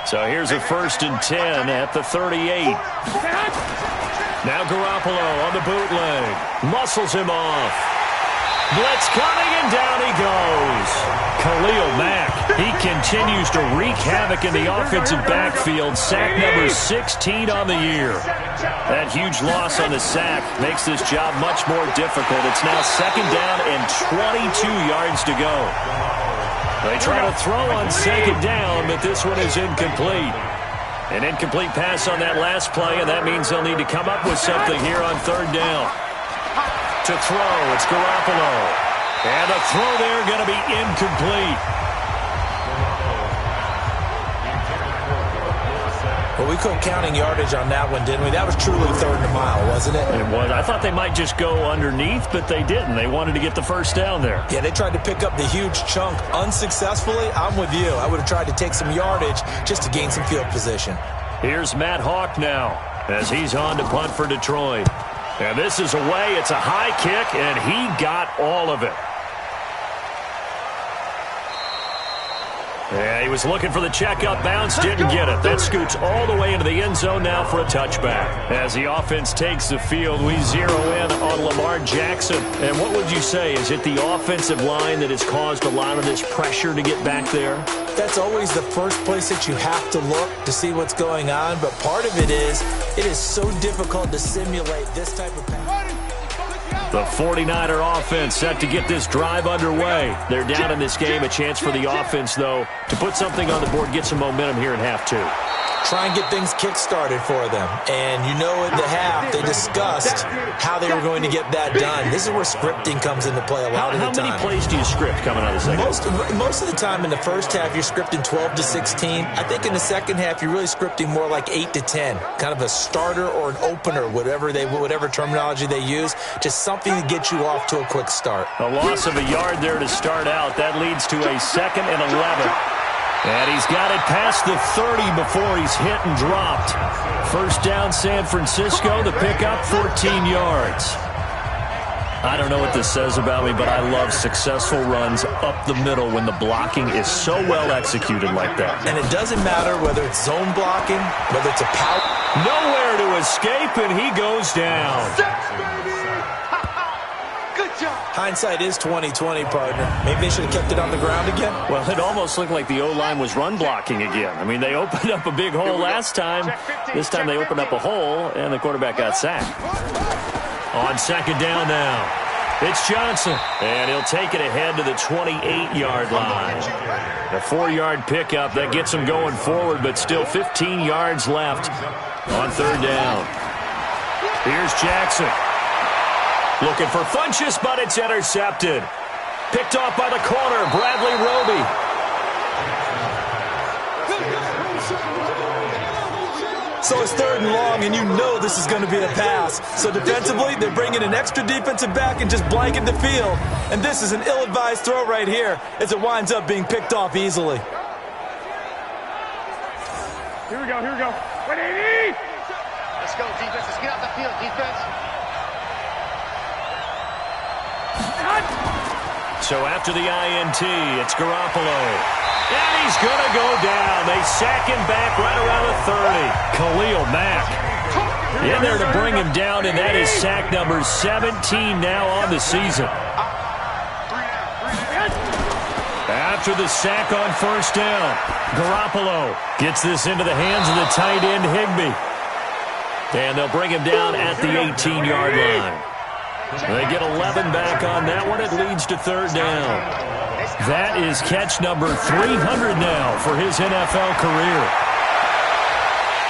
So here's a 1st and 10 at the 38. Now Garoppolo on the bootleg. Muscles him off. Blitz coming, and down he goes. Khalil Mack, he continues to wreak havoc in the offensive backfield. Sack number 16 on the year. That huge loss on the sack makes this job much more difficult. It's now 2nd down and 22 yards to go. They try to throw on 2nd down, but this one is incomplete. An incomplete pass on that last play, and that means they'll need to come up with something here on 3rd down. To throw, it's Garoppolo. And a throw there going to be incomplete. Well, we quit counting yardage on that one, didn't we? That was truly 3rd and a mile, wasn't it? It was. I thought they might just go underneath, but they didn't. They wanted to get the 1st down there. Yeah, they tried to pick up the huge chunk unsuccessfully. I'm with you. I would have tried to take some yardage just to gain some field position. Here's Matt Hawk now as he's on to punt for Detroit. And this is away. It's a high kick, and he got all of it. Yeah, he was looking for the checkup bounce, didn't get it. That scoots all the way into the end zone now for a touchback. As the offense takes the field, we zero in on Lamar Jackson. And what would you say? Is it the offensive line that has caused a lot of this pressure to get back there? That's always the first place that you have to look to see what's going on. But part of it is so difficult to simulate this type of pass. The 49er offense set to get this drive underway. They're down in this game. A chance for the offense, though, to put something on the board, get some momentum here in half 2. Try and get things kick-started for them. And you know in the half, they discussed how they were going to get that done. This is where scripting comes into play a lot of the time. How many plays do you script coming out of the second? Most of the time in the first half, you're scripting 12 to 16. I think in the second half, you're really scripting more like 8 to 10. Kind of a starter or an opener, whatever terminology they use. Just something to get you off to a quick start. A loss of a yard there to start out. That leads to a 2nd and 11. And he's got it past the 30 before he's hit and dropped. First down, San Francisco. The pickup, 14 yards. I don't know what this says about me, but I love successful runs up the middle when the blocking is so well executed like that. And it doesn't matter whether it's zone blocking, whether it's a power. Nowhere to escape, and he goes down. Good job. Hindsight is 20/20, partner. Maybe they should have kept it on the ground again. Well, it almost looked like the O-line was run blocking again. I mean, they opened up a big hole last time. This time they opened up a hole, and the quarterback got sacked. On second down now, it's Johnson, and he'll take it ahead to the 28-yard line. The 4-yard pickup, that gets him going forward, but still 15 yards left on third down. Here's Jackson. Looking for Funchess, but it's intercepted. Picked off by the corner, Bradley Roby. So it's third and long, and you know this is going to be a pass. So defensively, they're bringing an extra defensive back and just blanket the field. And this is an ill-advised throw right here as it winds up being picked off easily. Here we go, here we go. 180! Let's go, defense. Let's get out the field, defense. So after the INT, it's Garoppolo. And he's going to go down. They sack him back right around the 30. Khalil Mack in there to bring him down, and that is sack number 17 now on the season. After the sack on first down, Garoppolo gets this into the hands of the tight end, Higbee. And they'll bring him down at the 18-yard line. They get 11 back on that one. It leads to third down. That is catch number 300 now for his NFL career.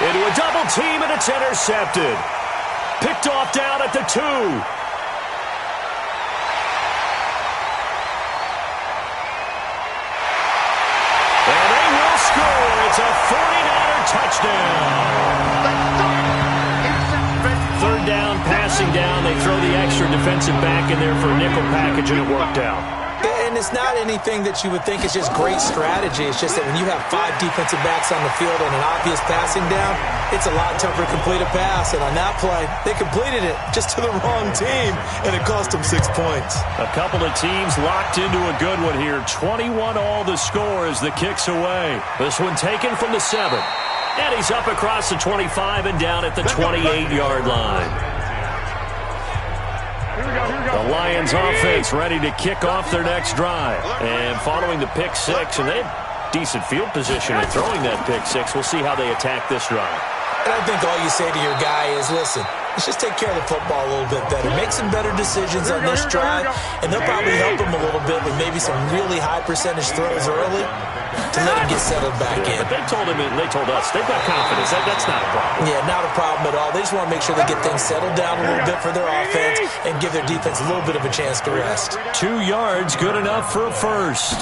Into a double team, and it's intercepted. Picked off down at the 2. And they will score. It's a 49er touchdown. Third down, passing down. They throw the extra defensive back in there for a nickel package, and it worked out. And it's not anything that you would think is just great strategy. It's just that when you have 5 defensive backs on the field and an obvious passing down, it's a lot tougher to complete a pass. And on that play, they completed it just to the wrong team, and it cost them 6 points. A couple of teams locked into a good one here. 21 all the score as the kick's away. This one taken from the 7. And he's up across the 25 and down at the 28-yard line. The Lions offense ready to kick off their next drive. And following the pick 6, and they have decent field position in throwing that pick 6. We'll see how they attack this drive. And I think all you say to your guy is, listen, let's just take care of the football a little bit better. Make some better decisions on this drive, and they'll probably help him a little bit with maybe some really high percentage throws early to let him get settled back in. But they told us, they've got confidence. That's not a problem. Yeah, not a problem at all. They just want to make sure they get things settled down a little bit for their offense and give their defense a little bit of a chance to rest. 2 yards, good enough for a first.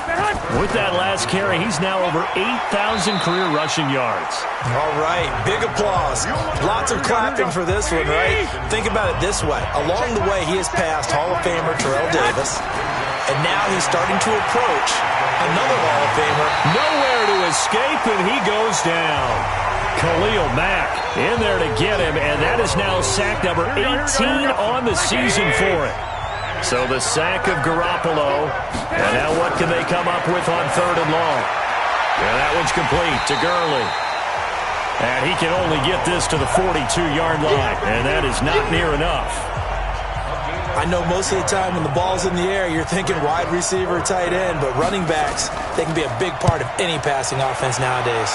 With that last carry, he's now over 8,000 career rushing yards. All right, big applause. Lots of clapping for this one, right? Think about it this way. Along the way, he has passed Hall of Famer Terrell Davis, and now he's starting to approach another Hall of Famer. Nowhere to escape, and he goes down. Khalil Mack in there to get him, and that is now sack number 18 on the season for it. So the sack of Garoppolo, and now what can they come up with on third and long? And that one's complete to Gurley. And he can only get this to the 42-yard line, and that is not near enough. I know most of the time when the ball's in the air, you're thinking wide receiver, tight end, but running backs, they can be a big part of any passing offense nowadays.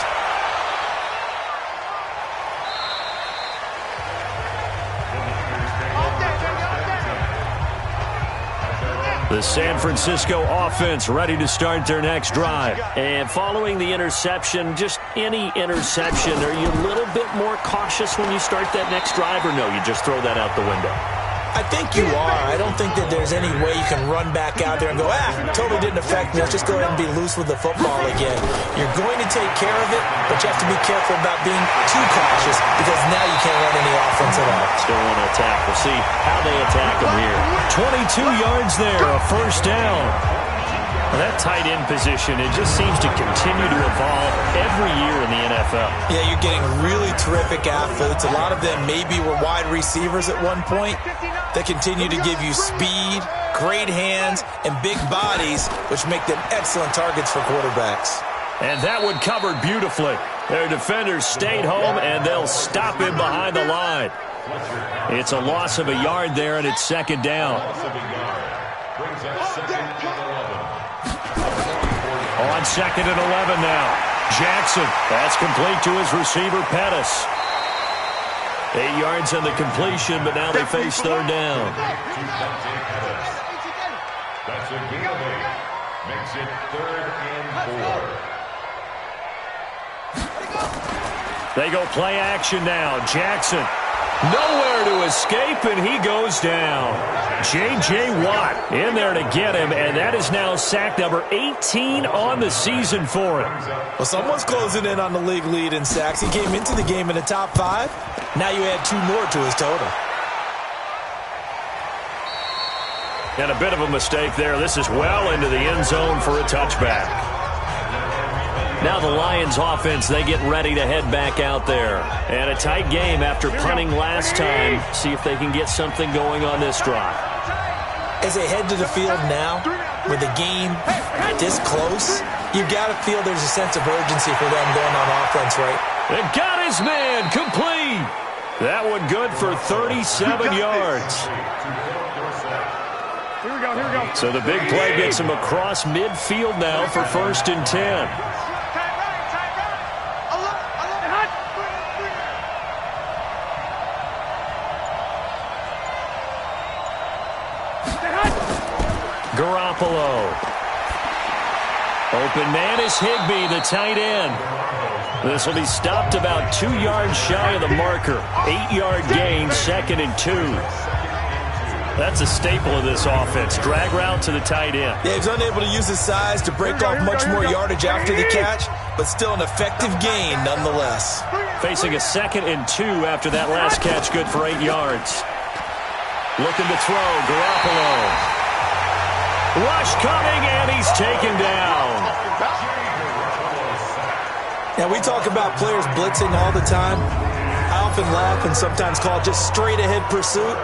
The San Francisco offense ready to start their next drive. And following the interception, just any interception, are you a little bit more cautious when you start that next drive, or no, you just throw that out the window? I think you are. I don't think that there's any way you can run back out there and go, totally didn't affect me. Let's just go ahead and be loose with the football again. You're going to take care of it, but you have to be careful about being too cautious because now you can't run any offense at all. Still want to attack. We'll see how they attack them here. 22 yards there, a first down. Well, that tight end position, it just seems to continue to evolve every year in the NFL. Yeah, you're getting really terrific athletes. A lot of them maybe were wide receivers at one point. They continue to give you speed, great hands, and big bodies, which make them excellent targets for quarterbacks. And that one covered beautifully. Their defenders stayed home, and they'll stop him behind the line. It's a loss of a yard there, and it's second down. On second and 11 now. Jackson. That's complete to his receiver, Pettis. 8 yards on the completion, but now they face third down. That's a giveaway. Makes it 3rd and 4. They go play action now. Jackson. Nowhere to escape, and he goes down. J.J. Watt in there to get him, and that is now sack number 18 on the season for him. Well, someone's closing in on the league lead in sacks. He came into the game in the top 5. Now you add 2 more to his total. And a bit of a mistake there. This is well into the end zone for a touchback. Now the Lions offense, they get ready to head back out there. And a tight game after punting last time. See if they can get something going on this drive. As they head to the field now, with the game this close, you've got to feel there's a sense of urgency for them going on offense, right? And got his man complete. That one good for 37 yards. Here we go. So the big play gets him across midfield now for 1st and 10. Garoppolo. Open man is Higbee, the tight end. This will be stopped about 2 yards shy of the marker. 8-yard gain, 2nd and 2. That's a staple of this offense. Drag route to the tight end. Yeah, he's unable to use his size to break off much more yardage after the catch, but still an effective gain nonetheless. Facing a 2nd and 2 after that last catch, good for 8 yards. Looking to throw, Garoppolo. Rush coming, and he's taken down. Now, we talk about players blitzing all the time. I often laugh and sometimes call it just straight-ahead pursuit.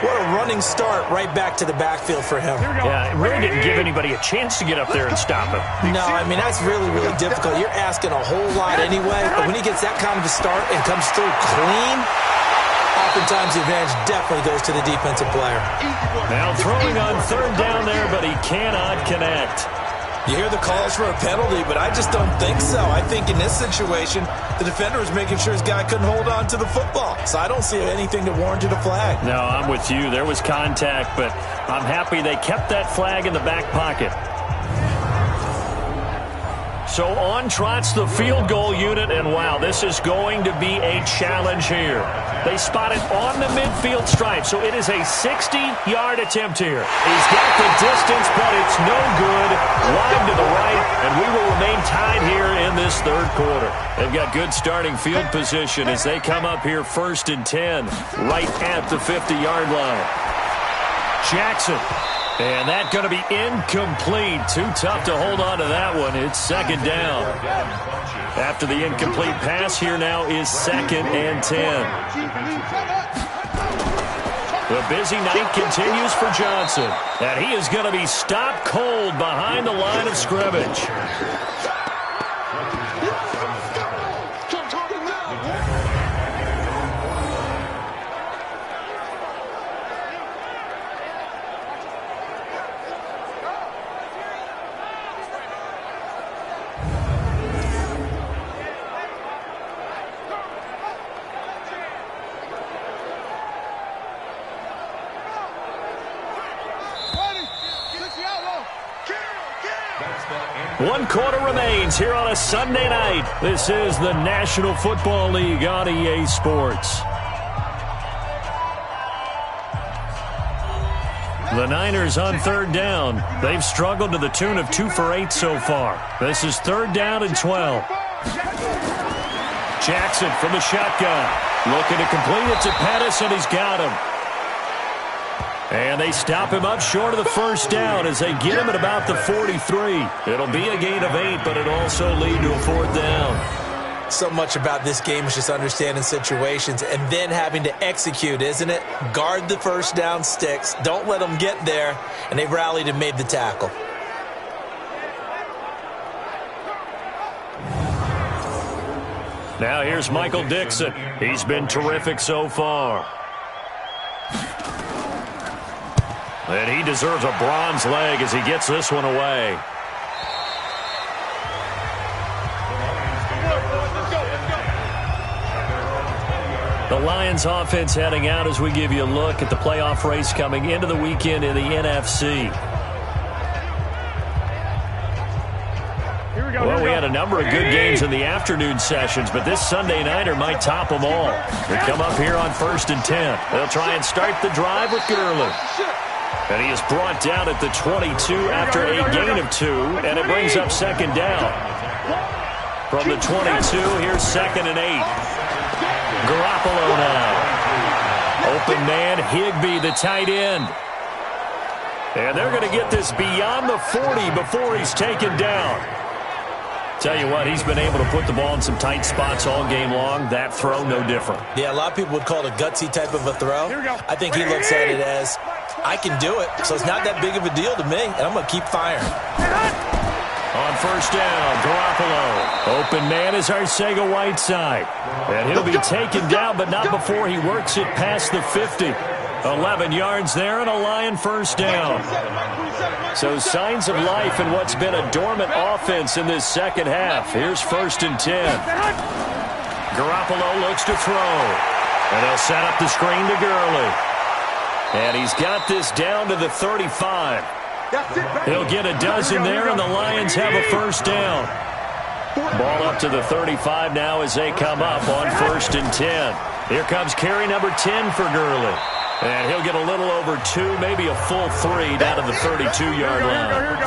What a running start right back to the backfield for him. Yeah, it really didn't give anybody a chance to get up there and stop him. No, I mean, that's really, really difficult. You're asking a whole lot anyway, but when he gets that kind of a start and comes through clean, oftentimes the advantage definitely goes to the defensive player. Now throwing on 3rd down there, but he cannot connect. You hear the calls for a penalty, but I just don't think so. I think in this situation, the defender was making sure his guy couldn't hold on to the football. So I don't see anything that warranted a flag. No, I'm with you. There was contact, but I'm happy they kept that flag in the back pocket. So on trots the field goal unit, and wow, this is going to be a challenge here. They spot it on the midfield stripe, so it is a 60-yard attempt here. He's got the distance, but it's no good. Wide to the right, and we will remain tied here in this 3rd quarter. They've got good starting field position as they come up here 1st and 10, right at the 50-yard line. Jackson. And that's going to be incomplete. Too tough to hold on to that one. It's 2nd down. After the incomplete pass, here now is 2nd and 10. The busy night continues for Johnson. And he is going to be stopped cold behind the line of scrimmage. One quarter remains here on a Sunday night. This is the National Football League on EA Sports. The Niners on 3rd down. They've struggled to the tune of 2 for 8 so far. This is 3rd down and 12. Jackson from the shotgun. Looking to complete it to Pettis, and he's got him. And they stop him up short of the first down as they get him at about the 43. It'll be a gain of 8, but it'll also lead to a 4th down. So much about this game is just understanding situations and then having to execute, isn't it? Guard the first down sticks. Don't let them get there. And they rallied and made the tackle. Now here's Michael Dixon. He's been terrific so far. And he deserves a bronze leg as he gets this one away. The Lions offense heading out as we give you a look at the playoff race coming into the weekend in the NFC. Well, we had a number of good games in the afternoon sessions, but this Sunday nighter might top them all. They come up here on 1st and 10. They'll try and start the drive with Gurley. And he is brought down at the 22 after a gain of 2, and it brings up 2nd down. From the 22, here's 2nd and 8. Garoppolo now. Open man, Higbee, the tight end. And they're going to get this beyond the 40 before he's taken down. Tell you what, he's been able to put the ball in some tight spots all game long. That throw, no different. Yeah, a lot of people would call it a gutsy type of a throw. I think he looks at it as, I can do it, so it's not that big of a deal to me, and I'm going to keep firing. On 1st down, Garoppolo. Open man is Arcega-Whiteside. And he'll be taken down, but not before he works it past the 50. 11 yards there and a Lion 1st down. So signs of life in what's been a dormant offense in this second half. Here's 1st and 10. Garoppolo looks to throw. And they'll set up the screen to Gurley. And he's got this down to the 35. He'll get a dozen there, and the Lions have a 1st down. Ball up to the 35 now as they come up on 1st and 10. Here comes carry number 10 for Gurley. And he'll get a little over 2, maybe a full 3 down to the 32-yard line.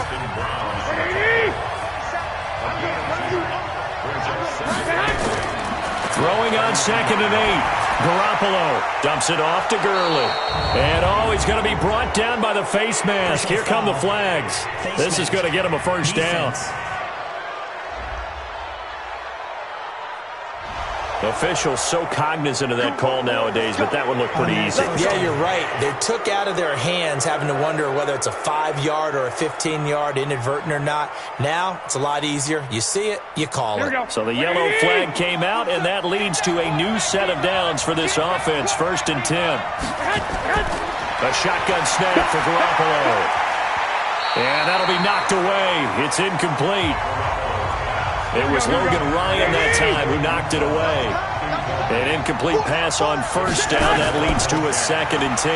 Throwing on 2nd and 8. Garoppolo dumps it off to Gurley. And, he's going to be brought down by the face mask. Here come the flags. This is going to get him a 1st down. Officials so cognizant of that call nowadays, but that would look pretty easy. Yeah, you're right. They took out of their hands having to wonder whether it's a 5-yard or a 15-yard, inadvertent or not. Now, it's a lot easier. You see it, you call it. So the yellow flag came out, and that leads to a new set of downs for this offense. 1st and 10. A shotgun snap for Garoppolo. And that'll be knocked away. It's incomplete. It was Logan Ryan that time who knocked it away. An incomplete pass on 1st down. That leads to a 2nd and 10.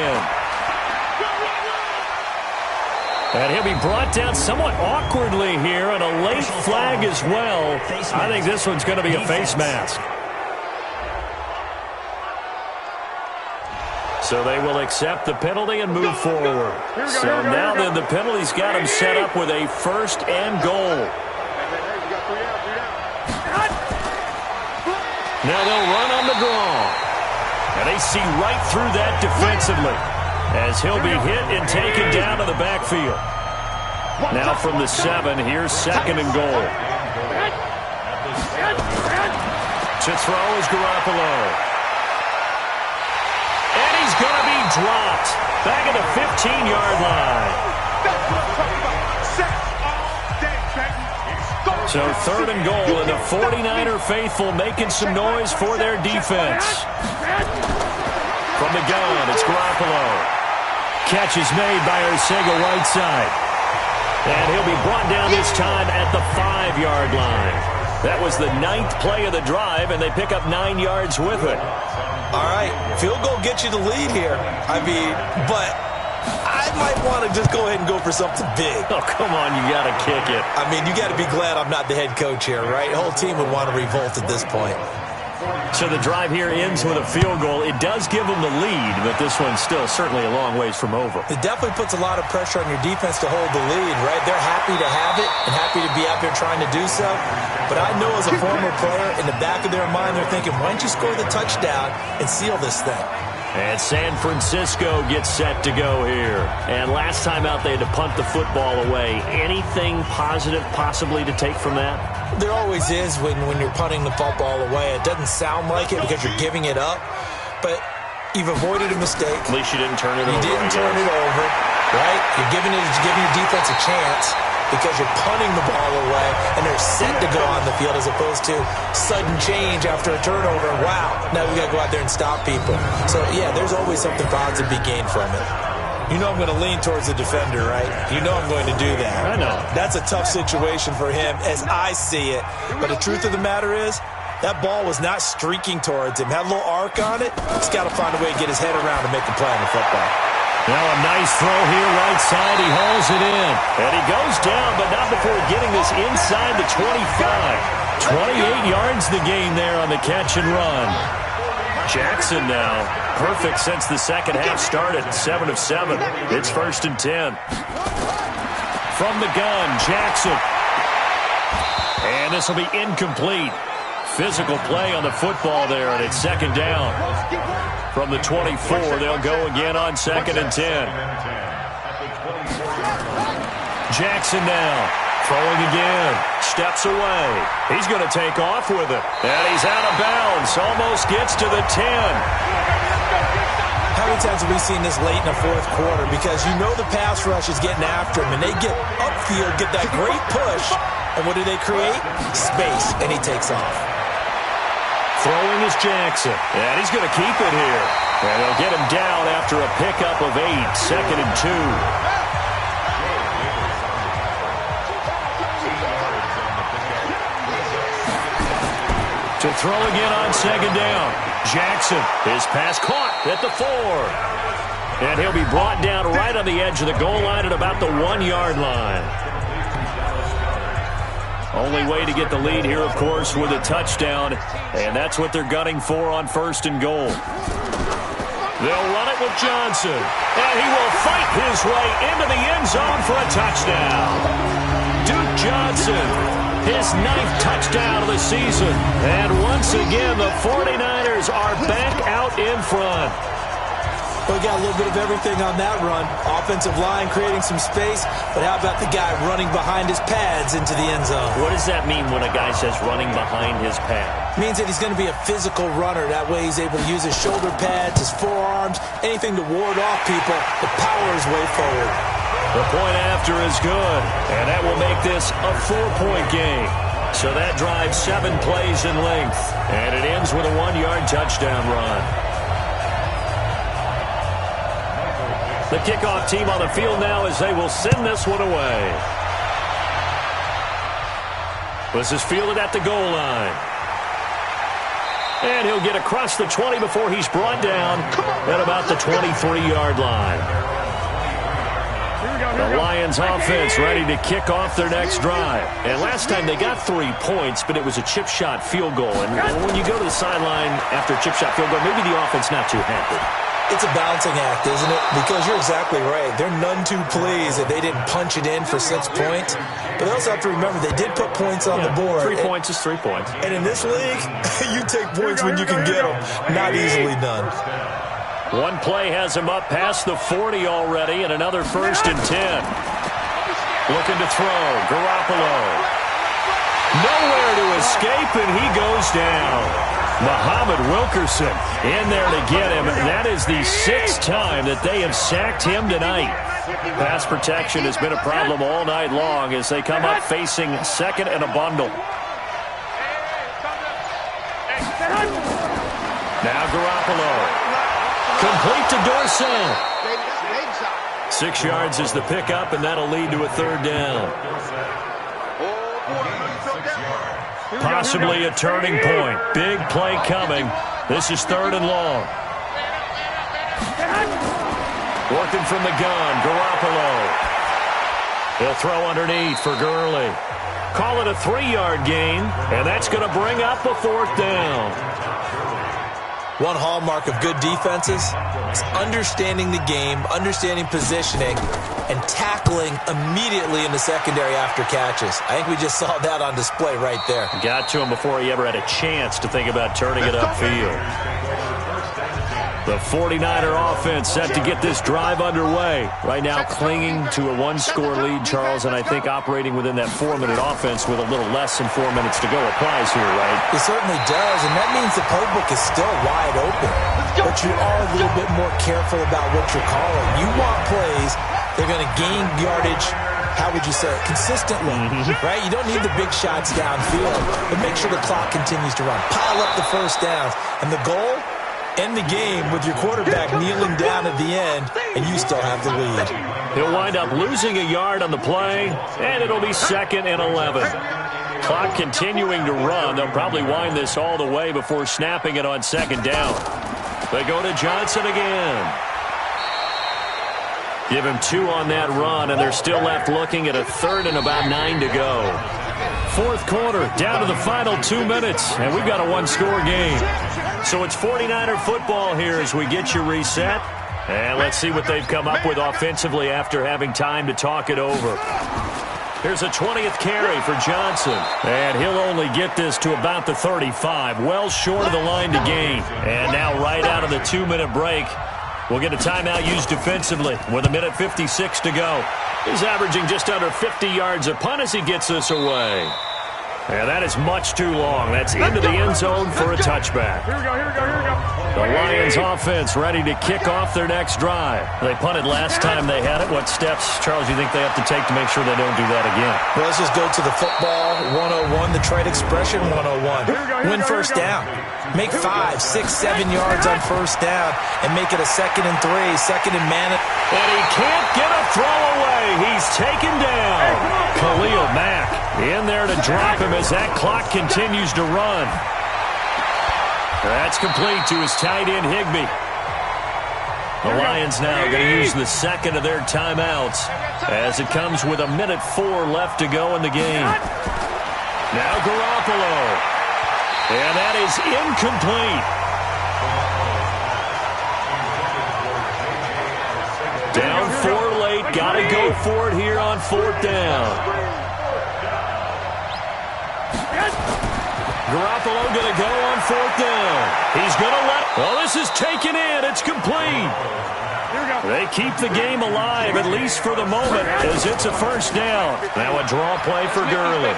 And he'll be brought down somewhat awkwardly here, and a late flag as well. I think this one's going to be a face mask. So they will accept the penalty and move forward. So now then the penalty's got him set up with a 1st and goal. Now they'll run on the draw. And they see right through that defensively as he'll be hit and taken down to the backfield. Now from the 7, here's 2nd and goal. To throw is Garoppolo. And he's going to be dropped back at the 15-yard line. So 3rd and goal, and the 49er faithful making some noise for their defense. From the gun, it's Garoppolo. Catch is made by Arcega-Whiteside. And he'll be brought down this time at the 5-yard line. That was the 9th play of the drive, and they pick up 9 yards with it. All right, field goal gets you the lead here. But I might want to just go ahead and go for something big. Oh, come on, you got to kick it. You got to be glad I'm not the head coach here, right? The whole team would want to revolt at this point. So the drive here ends with a field goal. It does give them the lead, but this one's still certainly a long ways from over. It definitely puts a lot of pressure on your defense to hold the lead, right? They're happy to have it and happy to be out there trying to do so. But I know as a former player, in the back of their mind, they're thinking, why don't you score the touchdown and seal this thing? And San Francisco gets set to go here. And last time out, they had to punt the football away. Anything positive possibly to take from that? There always is when you're punting the football away. It doesn't sound like it because you're giving it up, but you've avoided a mistake. At least you didn't turn it over. You didn't turn it over, right? You're giving your defense a chance because you're punting the ball away, and they're set to go on the field as opposed to sudden change after a turnover. Wow, now we got to go out there and stop people. So, yeah, there's always something positive to be gained from it. You know I'm going to lean towards the defender, right? You know I'm going to do that. I know. That's a tough situation for him as I see it. But the truth of the matter is, that ball was not streaking towards him. Had a little arc on it. He's got to find a way to get his head around and make a play on the football. Now a nice throw here, right side. He hauls it in. And he goes down, but not before getting this inside the 25. 28 yards the gain there on the catch and run. Jackson now, perfect since the second half started. 7 of 7. It's 1st and 10. From the gun, Jackson. And this will be incomplete. Physical play on the football there, and it's 2nd down. From the 24, they'll go again on 2nd and 10. Jackson now, throwing again, steps away. He's going to take off with it, and he's out of bounds, almost gets to the 10. How many times have we seen this late in the fourth quarter? Because you know the pass rush is getting after him, and they get upfield, get that great push, and what do they create? Space, and he takes off. Throwing is Jackson, and he's going to keep it here. And they'll get him down after a pickup of 8, 2nd and 2. To throw again on 2nd down. Jackson, his pass caught at the 4. And he'll be brought down right on the edge of the goal line at about the 1-yard line. Only way to get the lead here, of course, with a touchdown, and that's what they're gunning for on 1st and goal. They'll run it with Johnson, and he will fight his way into the end zone for a touchdown. Duke Johnson, his 9th touchdown of the season, and once again, the 49ers are back out in front. We got a little bit of everything on that run. Offensive line creating some space, but how about the guy running behind his pads into the end zone? What does that mean when a guy says running behind his pad? It means that he's going to be a physical runner. That way he's able to use his shoulder pads, his forearms, anything to ward off people to power his way forward. The point after is good, and that will make this a 4-point game. So that drives 7 plays in length, and it ends with a 1-yard touchdown run. The kickoff team on the field now as they will send this one away. This is fielded at the goal line. And he'll get across the 20 before he's brought down at about the 23-yard line. The Lions offense ready to kick off their next drive. And last time they got 3 points, but it was a chip shot field goal. And when you go to the sideline after a chip shot field goal, maybe the offense not too happy. It's a balancing act, isn't it? Because you're exactly right. They're none too pleased that they didn't punch it in for 6 points. But they also have to remember they did put points on the board. 3 points is 3 points. And in this league, you take points when you can get them. Not easily done. One play has him up past the 40 already, and another 1st and 10. Looking to throw. Garoppolo. Nowhere to escape, and he goes down. Muhammad Wilkerson in there to get him. That is the 6th time that they have sacked him tonight. Pass protection has been a problem all night long as they come up facing 2nd and a bundle. Now Garoppolo. Complete to Dorsett. 6 yards is the pickup, and that'll lead to a 3rd down. Possibly a turning point. Big play coming. This is 3rd and long. Working from the gun, Garoppolo. He'll throw underneath for Gurley. Call it a 3-yard gain, and that's going to bring up a 4th down. One hallmark of good defenses is understanding the game, understanding positioning, and tackling immediately in the secondary after catches. I think we just saw that on display right there. Got to him before he ever had a chance to think about turning it upfield. The 49er offense set to get this drive underway. Right now clinging to a one-score lead, Charles, and I think operating within that 4-minute offense with a little less than 4 minutes to go applies here, right? It certainly does, and that means the playbook is still wide open. But you are a little bit more careful about what you're calling. You want plays they're going to gain yardage, how would you say it, consistently, right? You don't need the big shots downfield, but make sure the clock continues to run. Pile up the first downs, and the goal, end the game with your quarterback kneeling down at the end, and you still have the lead. He'll wind up losing a yard on the play, and it'll be 2nd and 11. Clock continuing to run. They'll probably wind this all the way before snapping it on 2nd down. They go to Johnson again. Give him 2 on that run, and they're still left looking at a 3rd and about 9 to go. 4th quarter, down to the final 2 minutes, and we've got a one-score game. So it's 49er football here as we get you reset. And let's see what they've come up with offensively after having time to talk it over. Here's a 20th carry for Johnson. And he'll only get this to about the 35, well short of the line to gain. And now right out of the 2-minute break, we'll get a timeout used defensively with 1:56 to go. He's averaging just under 50 yards a punt as he gets this away. And that is much too long. That's into the end zone for a touchback. Here we go. The Lions offense ready to kick off their next drive. They punted last time they had it. What steps, Charles, you think they have to take to make sure they don't do that again? Well, let's just go to the football 101, the trade expression 101. Win first down. Make 5, 6, 7 yards on first down and make it a 2nd and 3, 2nd and man. And he can't get a throw away. He's taken down. Khalil Mack in there to drop him as that clock continues to run. That's complete to his tight end, Higbee. The Lions now going to use the 2nd of their timeouts as it comes with 1:04 left to go in the game. Now Garoppolo. And that is incomplete. Down 4 late. Got to go for it here on 4th down. Garoppolo going to go on 4th down. He's going to well, this is taken in. It's complete. They keep the game alive, at least for the moment, as it's a first down. Now a draw play for Gurley.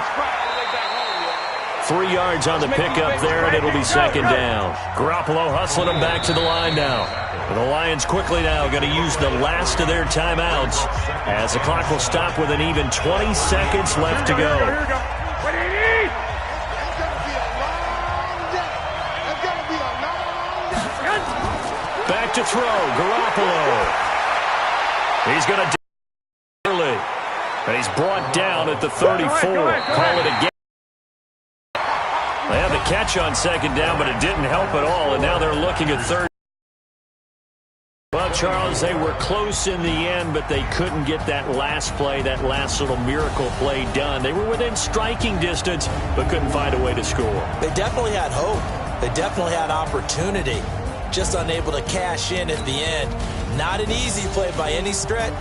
3 yards on the pickup there, and it'll be 2nd down. Garoppolo hustling him back to the line now. The Lions quickly now going to use the last of their timeouts as the clock will stop with an even 20 seconds left to go. Back to throw, Garoppolo. He's going to early. And he's brought down at the 34. Call it again. They had the catch on 2nd down, but it didn't help at all, and now they're looking at 3rd. Well, Charles, they were close in the end, but they couldn't get that last play, that last little miracle play done. They were within striking distance, but couldn't find a way to score. They definitely had hope. They definitely had opportunity. Just unable to cash in at the end. Not an easy play by any stretch.